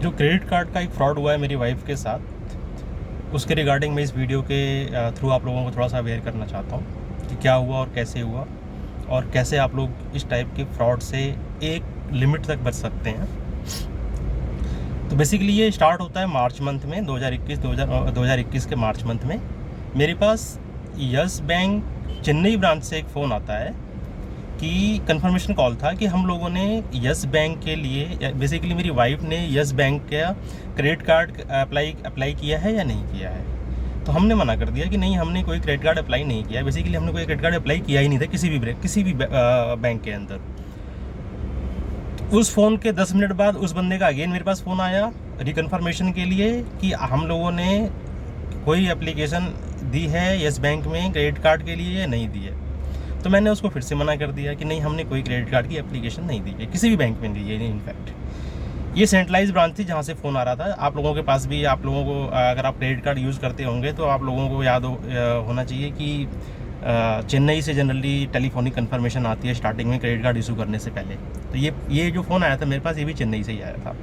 जो credit card का एक फ्रॉड हुआ है मेरी वाइफ के साथ, उसके रिगार्डिंग मैं इस वीडियो के थ्रू आप लोगों को थोड़ा सा अवेयर करना चाहता हूँ कि क्या हुआ और कैसे हुआ और कैसे आप लोग इस टाइप के फ्रॉड से एक लिमिट तक बच सकते हैं। तो बेसिकली ये स्टार्ट होता है मार्च मंथ में 2021 के मार्च मंथ में मेरे पास यस बैंक चेन्नई ब्रांच से एक फ़ोन आता है कि कंफर्मेशन कॉल था कि हम लोगों ने यस बैंक के लिए, बेसिकली मेरी वाइफ ने यस बैंक का क्रेडिट कार्ड अप्लाई किया है या नहीं किया है। तो हमने मना कर दिया कि नहीं, हमने कोई क्रेडिट कार्ड अप्लाई नहीं किया। बेसिकली हमने कोई क्रेडिट कार्ड अप्लाई किया ही नहीं था किसी भी बैंक के अंदर। उस फ़ोन के 10 मिनट बाद उस बंदे का अगेन मेरे पास फ़ोन आया रिकन्फर्मेशन के लिए कि हम लोगों ने कोई एप्लीकेशन दी है यस बैंक में क्रेडिट कार्ड के लिए या नहीं दी है। तो मैंने उसको फिर से मना कर दिया कि नहीं, हमने कोई क्रेडिट कार्ड की एप्लीकेशन नहीं दी है, किसी भी बैंक में दी है। इनफैक्ट ये सेंट्रलाइज ब्रांच थी जहाँ से फ़ोन आ रहा था। आप लोगों के पास भी, आप लोगों को अगर आप क्रेडिट कार्ड यूज़ करते होंगे तो आप लोगों को याद होना चाहिए कि चेन्नई से जनरली टेलीफोनिक कंफर्मेशन आती है स्टार्टिंग में क्रेडिट कार्ड इशू करने से पहले। तो ये जो फ़ोन आया था मेरे पास, ये भी चेन्नई से ही आया था।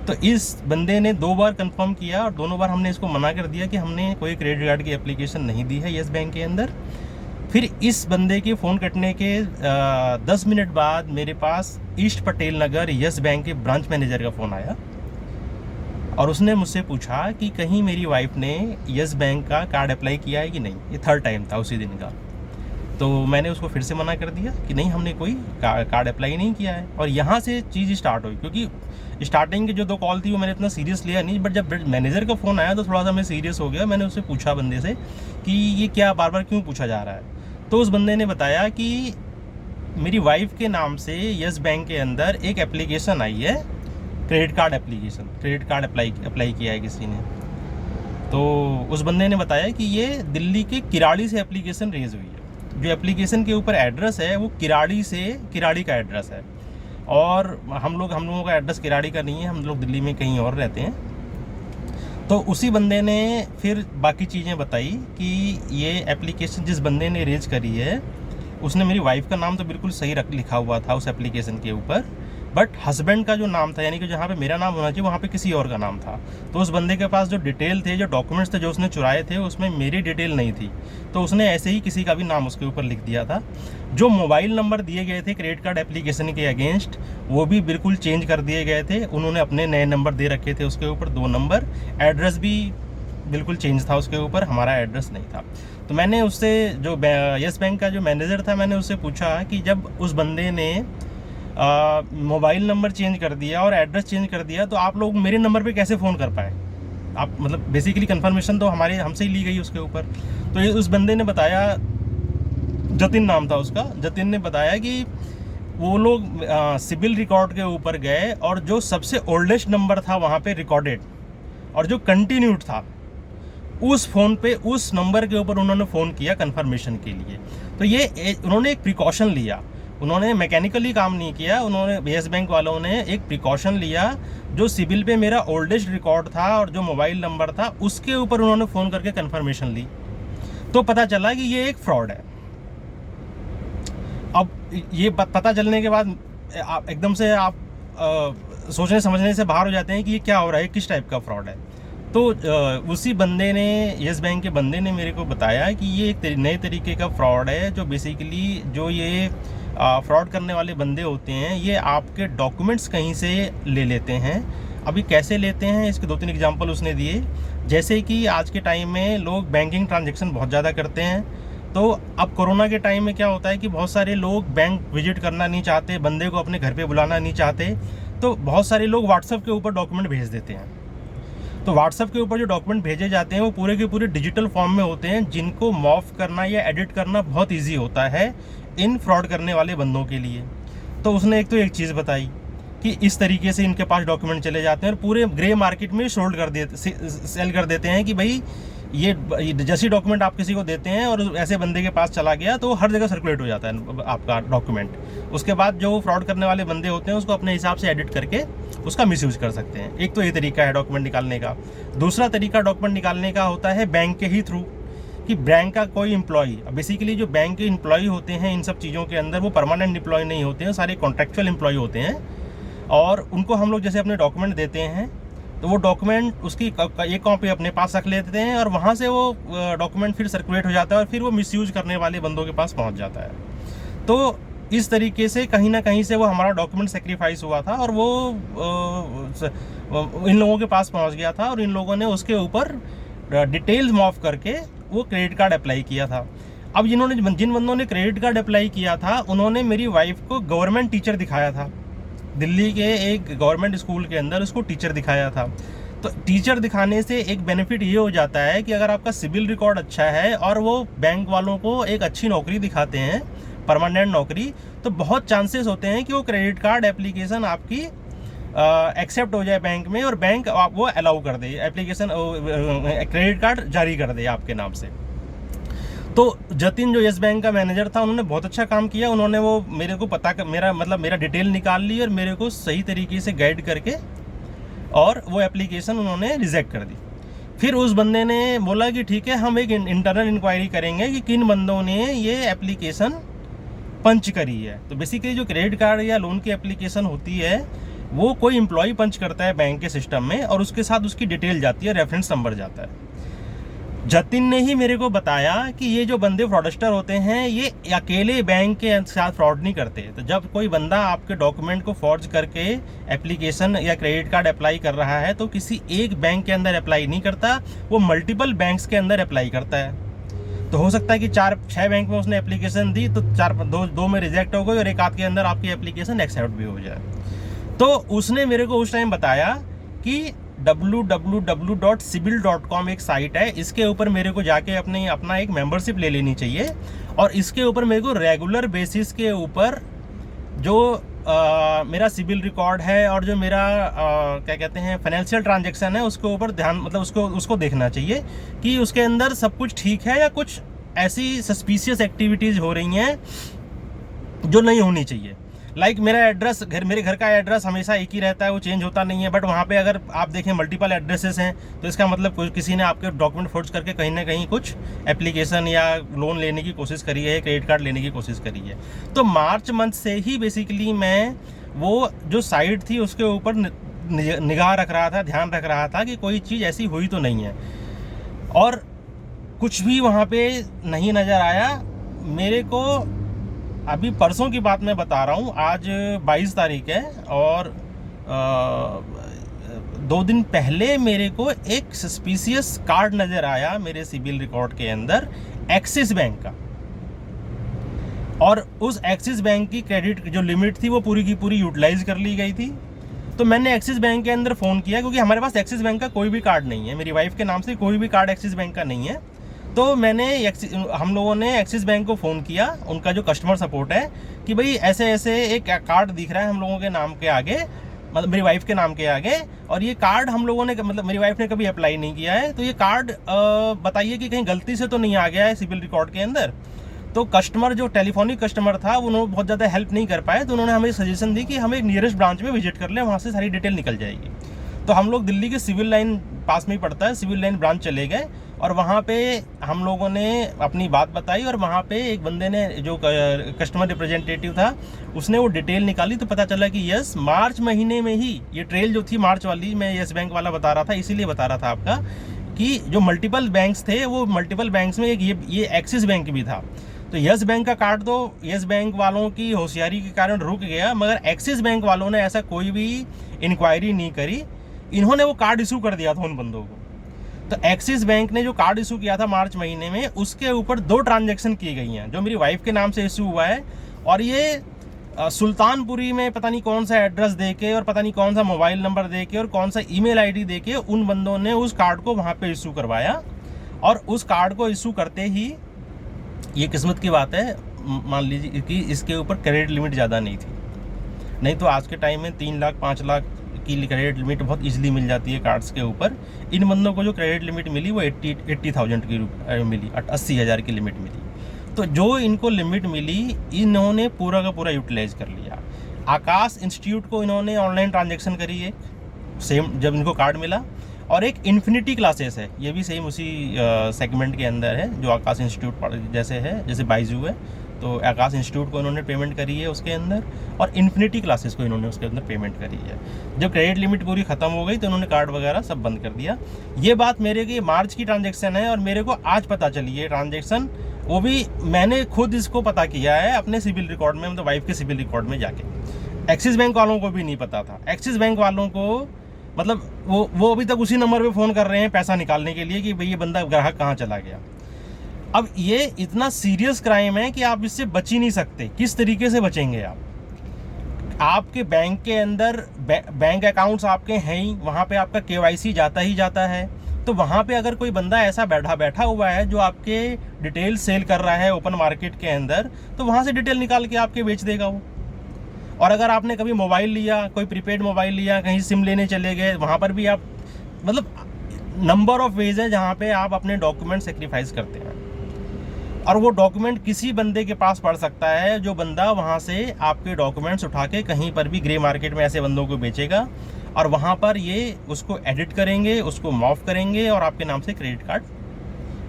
तो इस बंदे ने 2 बार कंफर्म किया और दोनों बार हमने इसको मना कर दिया कि हमने कोई क्रेडिट कार्ड की एप्लीकेशन नहीं दी है यस बैंक के अंदर। फिर इस बंदे के फ़ोन कटने के 10 मिनट बाद मेरे पास east Patel Nagar yes bank के ब्रांच मैनेजर का फ़ोन आया और उसने मुझसे पूछा कि कहीं मेरी वाइफ ने यस बैंक का कार्ड अप्लाई किया है कि नहीं। ये 3rd टाइम था उसी दिन का। तो मैंने उसको फिर से मना कर दिया कि नहीं, हमने कोई कार्ड अप्लाई नहीं किया है। और यहाँ से चीज़ स्टार्ट हुई, क्योंकि स्टार्टिंग की जो 2 कॉल थी वो मैंने इतना सीरियस लिया नहीं, बट जब मैनेजर का फ़ोन आया तो थोड़ा सा मैं सीरियस हो गया। मैंने उससे पूछा बंदे से कि ये क्या बार बार क्यों पूछा जा रहा है। तो उस बंदे ने बताया कि मेरी वाइफ के नाम से यस बैंक के अंदर एक एप्लीकेशन आई है, क्रेडिट कार्ड अप्लाई किया है किसी ने। तो उस बंदे ने बताया कि ये दिल्ली के किराड़ी से एप्लीकेशन रेज हुई है। जो एप्लीकेशन के ऊपर एड्रेस है वो किराड़ी का एड्रेस है और हम लोगों का एड्रेस किराड़ी का नहीं है, हम लोग दिल्ली में कहीं और रहते हैं। तो उसी बंदे ने फिर बाकी चीज़ें बताई कि ये एप्लीकेशन जिस बंदे ने रेज करी है उसने मेरी वाइफ का नाम तो बिल्कुल सही लिखा हुआ था उस एप्लीकेशन के ऊपर, बट हस्बैंड का जो नाम था, यानी कि जहाँ पे मेरा नाम होना चाहिए वहाँ पे किसी और का नाम था। तो उस बंदे के पास जो डिटेल थे, जो डॉक्यूमेंट्स थे जो उसने चुराए थे, उसमें मेरी डिटेल नहीं थी। तो उसने ऐसे ही किसी का भी नाम उसके ऊपर लिख दिया था। जो मोबाइल नंबर दिए गए थे क्रेडिट कार्ड एप्लीकेशन के अगेंस्ट, वो भी बिल्कुल चेंज कर दिए गए थे। उन्होंने अपने नए नंबर दे रखे थे उसके ऊपर 2 नंबर। एड्रेस भी बिल्कुल चेंज था उसके ऊपर, हमारा एड्रेस नहीं था। तो मैंने उससे, जो यस बैंक का जो मैनेजर था, मैंने उससे पूछा कि जब उस बंदे ने मोबाइल नंबर चेंज कर दिया और एड्रेस चेंज कर दिया तो आप लोग मेरे नंबर पे कैसे फ़ोन कर पाए? आप मतलब बेसिकली कंफर्मेशन तो हमसे ही ली गई उसके ऊपर। तो ये उस बंदे ने बताया, जतिन नाम था उसका, जतिन ने बताया कि वो लोग सिबिल रिकॉर्ड के ऊपर गए और जो सबसे ओल्डेस्ट नंबर था वहाँ पे रिकॉर्डेड और जो कंटिन्यूड था उस फ़ोन पे, उस नंबर के ऊपर उन्होंने फ़ोन किया कंफर्मेशन के लिए। तो ये उन्होंने एक प्रिकॉशन लिया, उन्होंने मैकेनिकली काम नहीं किया, उन्होंने यस बैंक वालों ने एक प्रिकॉशन लिया। जो सिबिल पे मेरा ओल्डेस्ट रिकॉर्ड था और जो मोबाइल नंबर था उसके ऊपर उन्होंने फ़ोन करके कंफर्मेशन ली। तो पता चला कि ये एक फ्रॉड है। अब ये पता चलने के बाद एकदम से आप सोचने समझने से बाहर हो जाते हैं कि ये क्या हो रहा है, किस टाइप का फ्रॉड है। तो उसी बंदे ने, यस बैंक के बंदे ने मेरे को बताया कि ये एक नए तरीके का फ्रॉड है, जो बेसिकली जो ये फ्रॉड करने वाले बंदे होते हैं ये आपके डॉक्यूमेंट्स कहीं से ले लेते हैं। अभी कैसे लेते हैं इसके 2-3 एग्जांपल उसने दिए। जैसे कि आज के टाइम में लोग बैंकिंग ट्रांजैक्शन बहुत ज़्यादा करते हैं। तो अब कोरोना के टाइम में क्या होता है कि बहुत सारे लोग बैंक विजिट करना नहीं चाहते, बंदे को अपने घर पे बुलाना नहीं चाहते, तो बहुत सारे लोग व्हाट्सएप के ऊपर डॉक्यूमेंट भेज देते हैं। तो व्हाट्सएप के ऊपर जो डॉक्यूमेंट भेजे जाते हैं वो पूरे के पूरे डिजिटल फॉर्म में होते हैं, जिनको मॉर्फ करना या एडिट करना बहुत ईजी होता है इन फ्रॉड करने वाले बंदों के लिए। तो उसने एक चीज़ बताई कि इस तरीके से इनके पास डॉक्यूमेंट चले जाते हैं और पूरे ग्रे मार्केट में सेल कर देते हैं कि भाई ये जैसे डॉक्यूमेंट आप किसी को देते हैं और ऐसे बंदे के पास चला गया तो हर जगह सर्कुलेट हो जाता है आपका डॉक्यूमेंट। उसके बाद जो फ्रॉड करने वाले बंदे होते हैं उसको अपने हिसाब से एडिट करके उसका मिसयूज कर सकते हैं। एक तो ये तरीका है डॉक्यूमेंट निकालने का। दूसरा तरीका डॉक्यूमेंट निकालने का होता है बैंक के ही थ्रू, कि बैंक का कोई एम्प्लॉई, बेसिकली जो बैंक के एम्प्लॉई होते हैं इन सब चीज़ों के अंदर, वो परमानेंट एम्प्लॉय नहीं होते हैं, सारे कॉन्ट्रेक्चुअल एम्प्लॉय होते हैं। और उनको हम लोग जैसे अपने डॉक्यूमेंट देते हैं तो वो डॉक्यूमेंट उसकी एक कॉपी अपने पास रख लेते हैं और वहाँ से वो डॉक्यूमेंट फिर सर्कुलेट हो जाता है और फिर वो मिसयूज करने वाले बंदों के पास पहुँच जाता है। तो इस तरीके से कहीं ना कहीं से वो हमारा डॉक्यूमेंट सेक्रीफाइस हुआ था और वो इन लोगों के पास पहुंच गया था और इन लोगों ने उसके ऊपर डिटेल्स मॉफ करके वो क्रेडिट कार्ड अप्लाई किया था। अब जिन बंदों ने क्रेडिट कार्ड अप्लाई किया था उन्होंने मेरी वाइफ को गवर्नमेंट टीचर दिखाया था, दिल्ली के एक गवर्नमेंट स्कूल के अंदर उसको टीचर दिखाया था। तो टीचर दिखाने से एक बेनिफिट ये हो जाता है कि अगर आपका सिविल रिकॉर्ड अच्छा है और वो बैंक वालों को एक अच्छी नौकरी दिखाते हैं, परमानेंट नौकरी, तो बहुत चांसेस होते हैं कि वो क्रेडिट कार्ड एप्लीकेशन आपकी एक्सेप्ट हो जाए बैंक में और बैंक वो अलाउ कर दे, एप्लीकेशन क्रेडिट कार्ड जारी कर दे आपके नाम से। तो जतिन जो येस बैंक का मैनेजर था उन्होंने बहुत अच्छा काम किया। उन्होंने वो मेरे को मेरा डिटेल निकाल ली और मेरे को सही तरीके से गाइड करके और वो एप्लीकेशन उन्होंने रिजेक्ट कर दी। फिर उस बंदे ने बोला कि ठीक है, हम एक इंटरनल इंक्वायरी करेंगे कि किन बंदों ने ये एप्लीकेशन पंच करी है। तो बेसिकली जो क्रेडिट कार्ड या लोन की एप्लीकेशन होती है वो कोई एम्प्लॉय पंच करता है बैंक के सिस्टम में और उसके साथ उसकी डिटेल जाती है, रेफरेंस नंबर जाता है। जतिन ने ही मेरे को बताया कि ये जो बंदे फ्रॉडस्टर होते हैं ये अकेले बैंक के साथ फ्रॉड नहीं करते। तो जब कोई बंदा आपके डॉक्यूमेंट को फॉर्ज करके एप्लीकेशन या क्रेडिट कार्ड अप्लाई कर रहा है तो किसी एक बैंक के अंदर अप्लाई नहीं करता, वो मल्टीपल बैंक्स के अंदर अप्लाई करता है। तो हो सकता है कि 4-6 बैंक में उसने एप्लीकेशन दी तो दो में रिजेक्ट हो गई और एक आध के अंदर आपकी एप्लीकेशन एक्सेप्ट भी हो जाए। तो उसने मेरे को उस टाइम बताया कि www.sibil.com एक साइट है, इसके ऊपर मेरे को जाके अपना एक मेंबरशिप ले लेनी चाहिए और इसके ऊपर मेरे को रेगुलर बेसिस के ऊपर जो मेरा सिबिल रिकॉर्ड है और जो मेरा क्या कहते हैं फाइनेंशियल ट्रांजैक्शन है उसके ऊपर ध्यान उसको देखना चाहिए कि उसके अंदर सब कुछ ठीक है या कुछ ऐसी सस्पिशियस एक्टिविटीज़ हो रही हैं जो नहीं होनी चाहिए। लाइक मेरा एड्रेस मेरे घर का एड्रेस हमेशा एक ही रहता है, वो चेंज होता नहीं है, बट वहाँ पे अगर आप देखें मल्टीपल एड्रेसेस हैं तो इसका मतलब किसी ने आपके डॉक्यूमेंट फोर्ज करके कहीं ना कहीं कुछ एप्लीकेशन या लोन लेने की कोशिश करी है, क्रेडिट कार्ड लेने की कोशिश करी है। तो मार्च मंथ से ही बेसिकली मैं वो जो साइट थी उसके ऊपर निगाह रख रहा था, ध्यान रख रहा था कि कोई चीज़ ऐसी हुई तो नहीं है, और कुछ भी वहाँ पे नहीं नज़र आया मेरे को। अभी परसों की बात मैं बता रहा हूँ, आज 22 तारीख है और 2 दिन पहले मेरे को एक सस्पिशियस कार्ड नज़र आया मेरे सिबिल रिकॉर्ड के अंदर एक्सिस बैंक का, और उस एक्सिस बैंक की क्रेडिट जो लिमिट थी वो पूरी की पूरी यूटिलाइज कर ली गई थी। तो मैंने एक्सिस बैंक के अंदर फ़ोन किया क्योंकि हमारे पास एक्सिस बैंक का कोई भी कार्ड नहीं है, मेरी वाइफ के नाम से कोई भी कार्ड एक्सिस बैंक का नहीं है। तो हम लोगों ने एक्सिस बैंक को फ़ोन किया, उनका जो कस्टमर सपोर्ट है, कि भाई ऐसे ऐसे एक कार्ड दिख रहा है हम लोगों के नाम के आगे, मतलब मेरी वाइफ के नाम के आगे, और ये कार्ड हम लोगों ने मेरी वाइफ ने कभी अप्लाई नहीं किया है, तो ये कार्ड बताइए कि कहीं गलती से तो नहीं आ गया है सिबिल रिकॉर्ड के अंदर। तो कस्टमर जो टेलीफोनिक कस्टमर था उन्होंने बहुत ज़्यादा हेल्प नहीं कर पाए, तो उन्होंने हमें सजेशन दी कि हम एक नियरेस्ट ब्रांच में विजिट कर लें, वहाँ से सारी डिटेल निकल जाएगी। तो हम लोग दिल्ली के सिविल लाइन पास में ही पड़ता है, सिविल लाइन ब्रांच चले गए और वहाँ पे हम लोगों ने अपनी बात बताई और वहाँ पे एक बंदे ने जो कस्टमर रिप्रेजेंटेटिव था उसने वो डिटेल निकाली, तो पता चला कि यस मार्च महीने में ही ये ट्रेल जो थी मार्च वाली, मैं येस बैंक वाला बता रहा था, इसीलिए बता रहा था आपका कि जो मल्टीपल बैंक्स थे वो मल्टीपल बैंक्स में एक ये एक्सिस बैंक भी था। तो येस बैंक का कार्ड तो येस बैंक वालों की होशियारी के कारण रुक गया, मगर एक्सिस बैंक वालों ने ऐसा कोई भी इंक्वायरी नहीं करी, इन्होंने वो कार्ड इशू कर दिया था उन बंदों को। तो एक्सिस बैंक ने जो कार्ड इशू किया था मार्च महीने में, उसके ऊपर 2 ट्रांजैक्शन की गई हैं जो मेरी वाइफ के नाम से इशू हुआ है, और ये सुल्तानपुरी में पता नहीं कौन सा एड्रेस देके और पता नहीं कौन सा मोबाइल नंबर देके और कौन सा ईमेल आईडी देके उन बंदों ने उस कार्ड को वहाँ पे इशू करवाया। और उस कार्ड को इशू करते ही ये किस्मत की बात है, मान लीजिए कि इसके ऊपर क्रेडिट लिमिट ज़्यादा नहीं थी, नहीं तो आज के टाइम में 3 लाख 5 लाख की क्रेडिट लिमिट बहुत इजीली मिल जाती है कार्ड्स के ऊपर। इन बंदों को जो क्रेडिट लिमिट मिली वो 80,000 की मिली, 80,000 की लिमिट मिली। तो जो इनको लिमिट मिली इन्होंने पूरा का पूरा यूटिलाइज कर लिया। आकाश इंस्टीट्यूट को इन्होंने ऑनलाइन ट्रांजैक्शन करी है सेम जब इनको कार्ड मिला, और एक इन्फिनिटी क्लासेस है, ये भी सेम उसी सेगमेंट के अंदर है जो आकाश इंस्टीट्यूट जैसे है, जैसे बाइजू है, तो आकाश इंस्टीट्यूट को इन्होंने पेमेंट करी है उसके अंदर, और इन्फिनिटी क्लासेस को इन्होंने उसके अंदर पेमेंट करी है। जब क्रेडिट लिमिट पूरी ख़त्म हो गई तो इन्होंने कार्ड वगैरह सब बंद कर दिया। ये बात मेरे की मार्च की ट्रांजैक्शन है और मेरे को आज पता चली है ट्रांजैक्शन, वो भी मैंने खुद इसको पता किया है अपने सिविल रिकॉर्ड में, मतलब वाइफ के सिविल रिकॉर्ड में जाके। एक्सिस बैंक वालों को भी नहीं पता था। एक्सिस बैंक वालों को मतलब वो अभी तक उसी नंबर पे फ़ोन कर रहे हैं पैसा निकालने के लिए कि भाई ये बंदा ग्राहक कहाँ चला गया। अब ये इतना सीरियस क्राइम है कि आप इससे बच ही नहीं सकते। किस तरीके से बचेंगे आप? आपके बैंक के अंदर बैंक अकाउंट्स आपके हैं ही, वहाँ पे आपका KYC जाता ही जाता है। तो वहाँ पे अगर कोई बंदा ऐसा बैठा हुआ है जो आपके डिटेल सेल कर रहा है ओपन मार्केट के अंदर, तो वहाँ से डिटेल निकाल के आपके बेच देगा वो। और अगर आपने कभी मोबाइल लिया, कोई प्रीपेड मोबाइल लिया, कहीं सिम लेने चले गए, वहाँ पर भी आप मतलब नंबर ऑफ वेज है जहाँ पे आप अपने डॉक्यूमेंट सेक्रीफाइस करते हैं। और वो डॉक्यूमेंट किसी बंदे के पास पड़ सकता है जो बंदा वहाँ से आपके डॉक्यूमेंट्स उठा के कहीं पर भी ग्रे मार्केट में ऐसे बंदों को बेचेगा, और वहाँ पर ये उसको एडिट करेंगे, उसको मॉफ करेंगे और आपके नाम से क्रेडिट कार्ड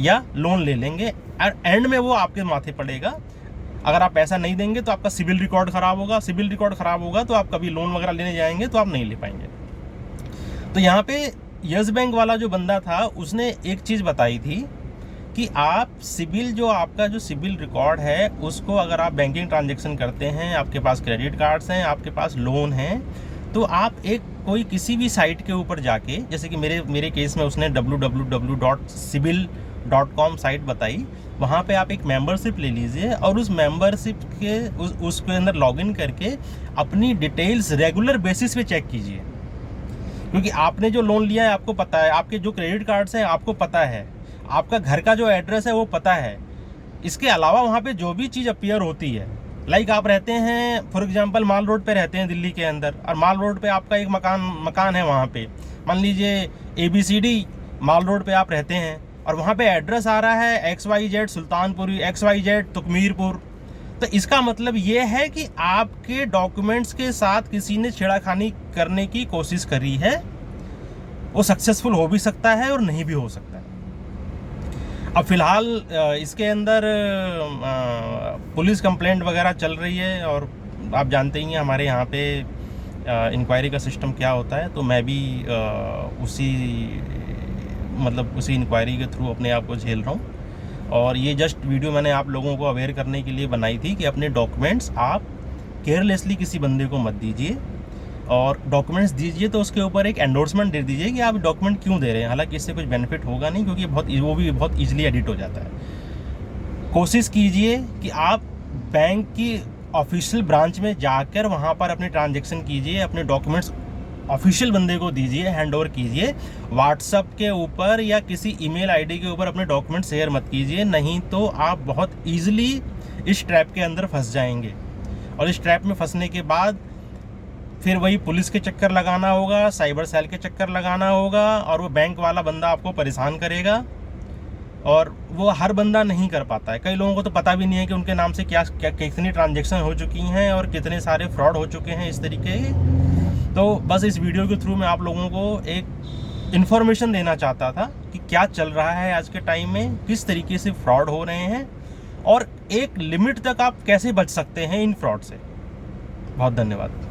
या लोन ले लेंगे। और एंड में वो आपके माथे पड़ेगा। अगर आप पैसा नहीं देंगे तो आपका सिविल रिकॉर्ड ख़राब होगा, सिविल रिकॉर्ड ख़राब होगा तो आप कभी लोन वगैरह लेने जाएंगे तो आप नहीं ले पाएंगे। तो यहाँ पे यस बैंक वाला जो बंदा था उसने एक चीज़ बताई थी कि आप सिविल, जो आपका जो सिविल रिकॉर्ड है उसको अगर आप बैंकिंग ट्रांजैक्शन करते हैं, आपके पास क्रेडिट कार्ड्स हैं, आपके पास लोन हैं, तो आप कोई किसी भी साइट के ऊपर जाके, जैसे कि मेरे केस में उसने www.cibil.com साइट बताई, वहाँ पे आप एक मेंबरशिप ले लीजिए और उस मेंबरशिप के उसके अंदर लॉगिन करके अपनी डिटेल्स रेगुलर बेसिस पे चेक कीजिए। क्योंकि आपने जो लोन लिया है आपको पता है, आपके जो क्रेडिट कार्ड्स हैं आपको पता है, आपका घर का जो एड्रेस है वो पता है। इसके अलावा वहाँ पे जो भी चीज़ अपीयर होती है, लाइक आप रहते हैं फॉर एग्जांपल माल रोड पे रहते हैं दिल्ली के अंदर, और माल रोड पे आपका एक मकान है, वहाँ पे मान लीजिए ABCD माल रोड पे आप रहते हैं और वहाँ पे एड्रेस आ रहा है XYZ सुल्तानपुरी, XYZ तुकमीरपुर। तो इसका मतलब ये है कि आपके डॉक्यूमेंट्स के साथ किसी ने छेड़खानी करने की कोशिश करी है। वो सक्सेसफुल हो भी सकता है और नहीं भी हो सकता है। अब फ़िलहाल इसके अंदर पुलिस कंप्लेंट वगैरह चल रही है, और आप जानते ही हैं हमारे यहाँ पे इंक्वायरी का सिस्टम क्या होता है। तो मैं भी उसी इंक्वायरी के थ्रू अपने आप को झेल रहा हूँ। और ये जस्ट वीडियो मैंने आप लोगों को अवेयर करने के लिए बनाई थी कि अपने डॉक्यूमेंट्स आप केयरलेसली किसी बंदे को मत दीजिए, और डॉक्यूमेंट्स दीजिए तो उसके ऊपर एक एंडोर्समेंट दे दीजिए कि आप डॉक्यूमेंट क्यों दे रहे हैं। हालांकि इससे कुछ बेनिफिट होगा नहीं, क्योंकि वो भी बहुत ईजिली एडिट हो जाता है। कोशिश कीजिए कि आप बैंक की ऑफिशियल ब्रांच में जाकर वहाँ पर अपनी ट्रांजैक्शन कीजिए, अपने डॉक्यूमेंट्स ऑफिशियल बंदे को दीजिए, हैंड ओवर कीजिए। व्हाट्सएप के ऊपर या किसी ईमेल आईडी के ऊपर अपने डॉक्यूमेंट शेयर मत कीजिए, नहीं तो आप बहुत ईजिली इस ट्रैप के अंदर फंस जाएंगे। और इस ट्रैप में फंसने के बाद फिर वही पुलिस के चक्कर लगाना होगा, साइबर सेल के चक्कर लगाना होगा, और वो बैंक वाला बंदा आपको परेशान करेगा। और वो हर बंदा नहीं कर पाता है। कई लोगों को तो पता भी नहीं है कि उनके नाम से क्या कितनी ट्रांजैक्शन हो चुकी हैं और कितने सारे फ्रॉड हो चुके हैं इस तरीके। तो बस इस वीडियो के थ्रू मैं आप लोगों को एक इन्फॉर्मेशन देना चाहता था कि क्या चल रहा है आज के टाइम में, किस तरीके से फ्रॉड हो रहे हैं, और एक लिमिट तक आप कैसे बच सकते हैं इन फ्रॉड से। बहुत धन्यवाद।